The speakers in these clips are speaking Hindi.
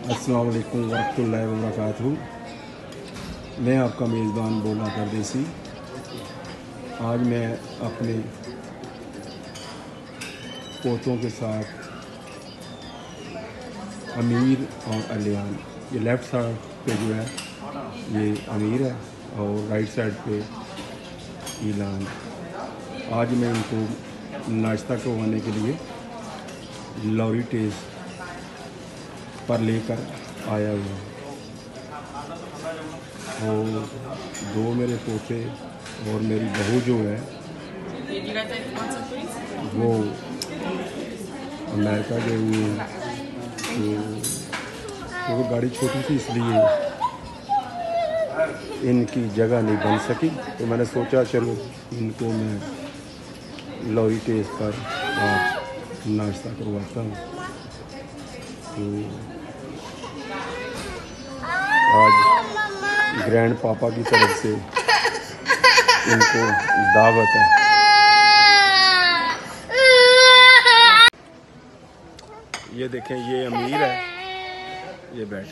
अस्सलाम वालेकुम वरहमतुल्लाहि वबरकातुहू। मैं आपका मेज़बान बोला परदेसी। आज मैं अपने पोतों के साथ अमीर और अलियान, ये लेफ़्ट साइड पे जो है ये अमीर है और राइट साइड पे ईलान। आज मैं इनको नाश्ता करवाने के लिए लॉरी टेस पर लेकर आया हुआ और दो मेरे पोते और मेरी बहू जो है वो अमेरिका गए हुए हैं। तो वो गाड़ी छोटी थी इसलिए इनकी जगह नहीं बन सकी, तो मैंने सोचा चलो इनको मैं लॉरी टेस पर आज नाश्ता करवाता हूँ। तो आज ग्रैंड पापा की तरफ से इनको दावत है। ये देखें, ये अमीर है, ये बैठ।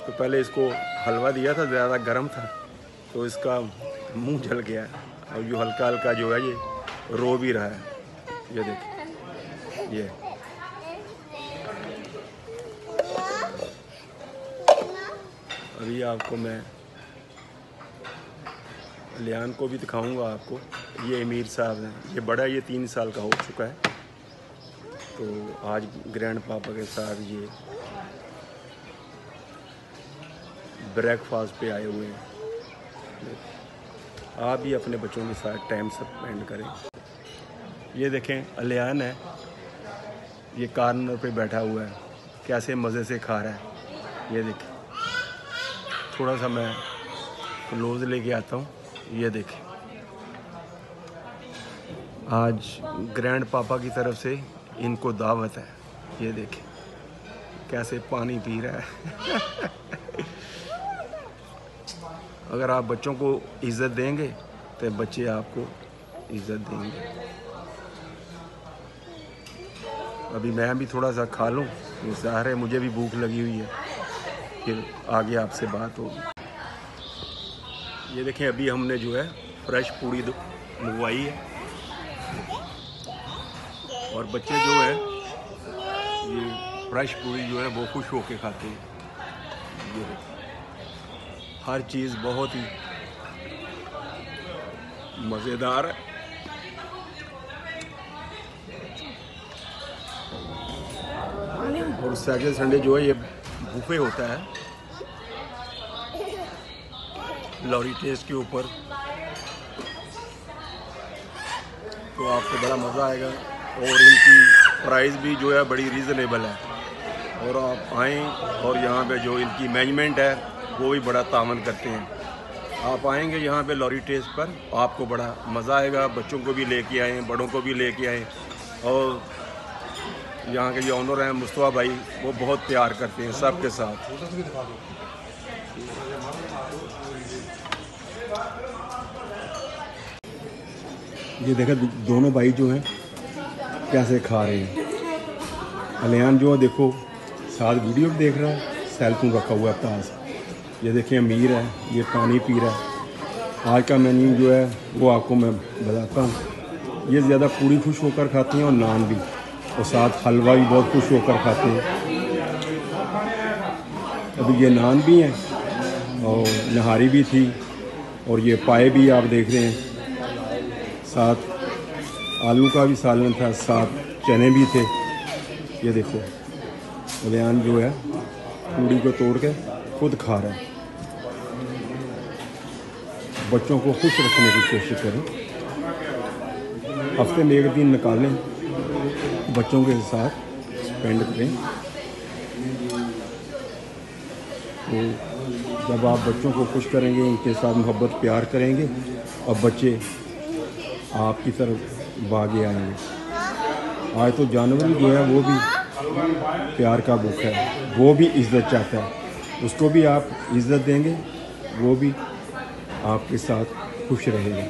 तो पहले इसको हलवा दिया था, ज़्यादा गर्म था तो इसका मुंह जल गया और जो हल्का हल्का जो है ये रो भी रहा है। ये देखें, ये अभी आपको मैं लियान को भी दिखाऊंगा आपको। ये अमीर साहब हैं, ये बड़ा, ये 3 साल का हो चुका है। तो आज ग्रैंड पापा के साथ ये ब्रेकफास्ट पे आए हुए हैं। आप भी अपने बच्चों के साथ टाइम स्पेंड करें। ये देखें, अलियान है, ये कॉर्नर पे बैठा हुआ है, कैसे मज़े से खा रहा है। ये देखें, थोड़ा सा मैं क्लोज लेके आता हूँ। ये देखें, आज ग्रैंड पापा की तरफ से इनको दावत है। ये देखें कैसे पानी पी रहा है। अगर आप बच्चों को इज़्ज़त देंगे तो बच्चे आपको इज़्ज़त देंगे। अभी मैं भी थोड़ा सा खा लूँ, तो ज़ाहिर है मुझे भी भूख लगी हुई है, फिर आगे आपसे बात होगी। ये देखें, अभी हमने जो है फ्रेश पूड़ी मंगवाई है और बच्चे जो है ये फ्रेश पूड़ी जो है वो खुश होके खाते हैं। ये देखें, हर चीज़ बहुत ही मज़ेदार है। और सैटरडे संडे जो है ये बुफे होता है लॉरी टेस के ऊपर, तो आपको बड़ा मज़ा आएगा। और इनकी प्राइस भी जो है बड़ी रीज़नेबल है और आप आएँ और यहाँ पे जो इनकी मैनेजमेंट है वो भी बड़ा तावन करते हैं। आप आएंगे यहाँ पे लॉरी टेस पर, आपको बड़ा मज़ा आएगा। बच्चों को भी लेके आएँ, बड़ों को भी लेके आएँ। और यहाँ के जो ऑनर हैं मुस्तफ़ा भाई, वो बहुत प्यार करते हैं सबके साथ। ये देखा दोनों भाई जो हैं कैसे खा रहे हैं। अलियान जो है देखो साथ वीडियो भी देख रहा है, सेलफोन रखा हुआ है पास। ये देखें, अमीर है, ये पानी पी रहा है। आज का मेन्यू जो है वो आपको मैं बताता हूँ। ये ज़्यादा पूड़ी खुश होकर खाती हैं और नान भी, और साथ हलवा भी बहुत खुश होकर खाते हैं। अभी ये नान भी हैं और नहारी भी थी और ये पाए भी आप देख रहे हैं। साथ आलू का भी सालन था, साथ चने भी थे। ये देखो, अलियान जो है पूड़ी को तोड़ के खुद खा रहा है। बच्चों को खुश रखने की कोशिश करें, हफ्ते में 1 दिन निकालें, बच्चों के साथ स्पेंड करें। तो जब आप बच्चों को खुश करेंगे, उनके साथ मोहब्बत प्यार करेंगे और बच्चे आपकी तरफ भागे आएंगे। आज तो जानवर जो है वो भी प्यार का भूखा है, वो भी इज़्ज़त चाहता है। उसको भी आप इज़्ज़त देंगे, वो भी आपके साथ खुश रहेगा।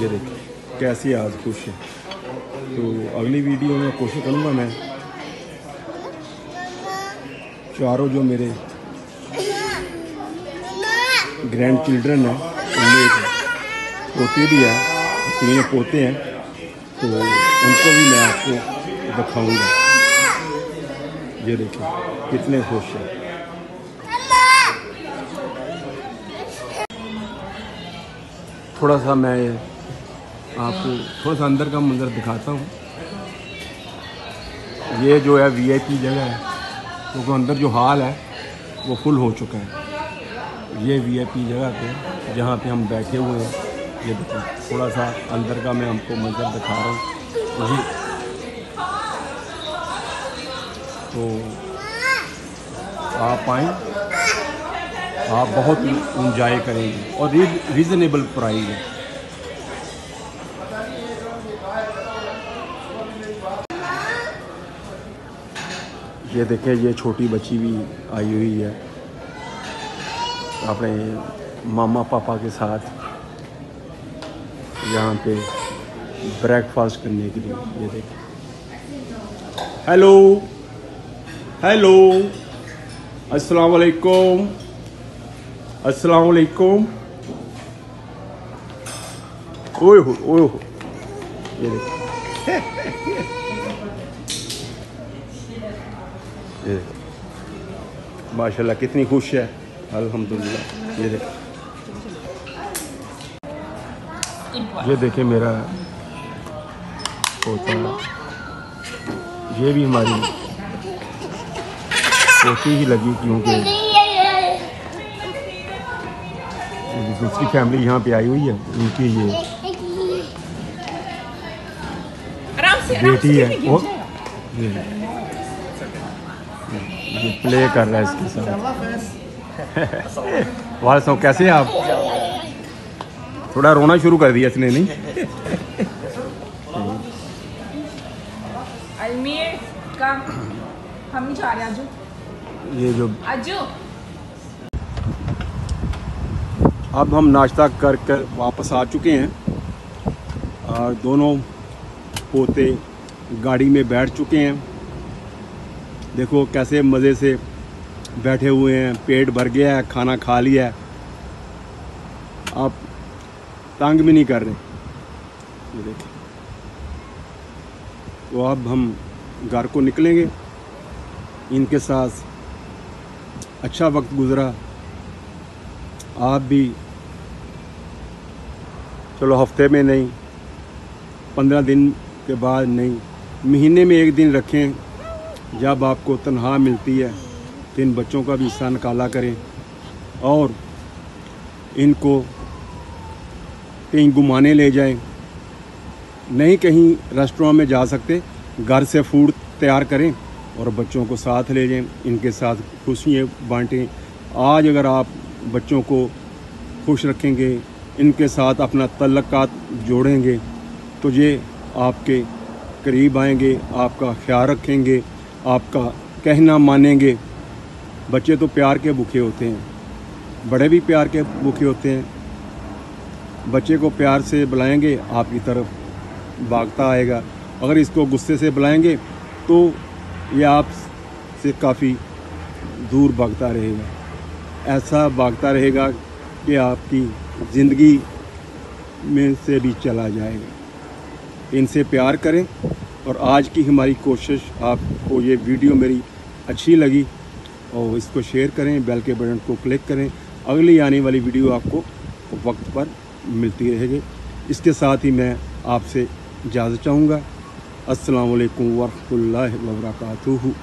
ये देखिए कैसी आज खुश है। तो अगली वीडियो में कोशिश करूँगा मैं चारों जो मेरे ग्रैंड चिल्ड्रन हैं, उनमें एक पोते भी है, 3 पोते हैं, तो उनको भी मैं आपको दिखाऊंगा। ये देखिए कितने खुश हैं। थोड़ा सा मैं आपको थोड़ा सा अंदर का मंजर दिखाता हूँ। ये जो है वीआईपी जगह है, क्योंकि अंदर जो हॉल है वो फुल हो चुका है। ये वीआईपी जगह पे जहाँ पे हम बैठे हुए हैं, ये देखो थोड़ा सा अंदर का मैं हमको मंजर दिखा रहा हूँ। ये तो आप आएँ, आप बहुत इंजॉय करेंगे और रीज़नेबल प्राइस है। ये देखें, ये छोटी बच्ची भी आई हुई है अपने मामा पापा के साथ यहाँ पे ब्रेकफास्ट करने के लिए। ये देखें, हेलो हेलो, अस्सलाम वालेकुम, अस्सलाम वालेकुम। ओए हो, ये देखो ये देखो माशाल्लाह कितनी खुश है, अल्हम्दुलिल्लाह। ये देखो, ये देखें मेरा पोता, ये भी हमारी पोती ही लगी, क्योंकि दूसरी फैमिली यहाँ पे आई हुई है, उनकी ये बेटी है। और ये प्ले कर रहा है इसके साथ। वालेकुम, कैसे हैं आप? थोड़ा रोना शुरू कर दिया इसने, नहीं? अलमीर का हम नहीं जा रहे आजू। ये जो आजू अब हम नाश्ता कर कर वापस आ चुके हैं और दोनों पोते गाड़ी में बैठ चुके हैं। देखो कैसे मज़े से बैठे हुए हैं, पेट भर गया है, खाना खा लिया है, आप तंग भी नहीं कर रहे। ये देखिए, तो अब हम घर को निकलेंगे। इनके साथ अच्छा वक्त गुज़रा, आप भी चलो हफ्ते में नहीं, 15 दिन के बाद नहीं, महीने में 1 दिन रखें। जब आपको तनख्वाह मिलती है तो इन बच्चों का भी हिस्सा निकाला करें और इनको कहीं घुमाने ले जाएं। नहीं कहीं रेस्टोरेंट में जा सकते, घर से फूड तैयार करें और बच्चों को साथ ले जाएं, इनके साथ खुशियाँ बांटें। आज अगर आप बच्चों को खुश रखेंगे, इनके साथ अपना तल्लुकात जोड़ेंगे, तो ये आपके करीब आएंगे, आपका ख्याल रखेंगे, आपका कहना मानेंगे। बच्चे तो प्यार के भूखे होते हैं, बड़े भी प्यार के भूखे होते हैं। बच्चे को प्यार से बुलाएंगे, आपकी तरफ भागता आएगा। अगर इसको गुस्से से बुलाएंगे तो ये आपसे काफ़ी दूर भागता रहेगा। ऐसा भागता रहेगा कि आपकी ज़िंदगी में से भी चला जाएगा। इनसे प्यार करें। और आज की हमारी कोशिश, आपको ये वीडियो मेरी अच्छी लगी और इसको शेयर करें, बेल के बटन को क्लिक करें। अगली आने वाली वीडियो आपको वक्त पर मिलती रहेगी। इसके साथ ही मैं आपसे इजाज़त चाहूँगा। अस्सलाम वालेकुम व रहमतुल्लाहि व बरकातुहू।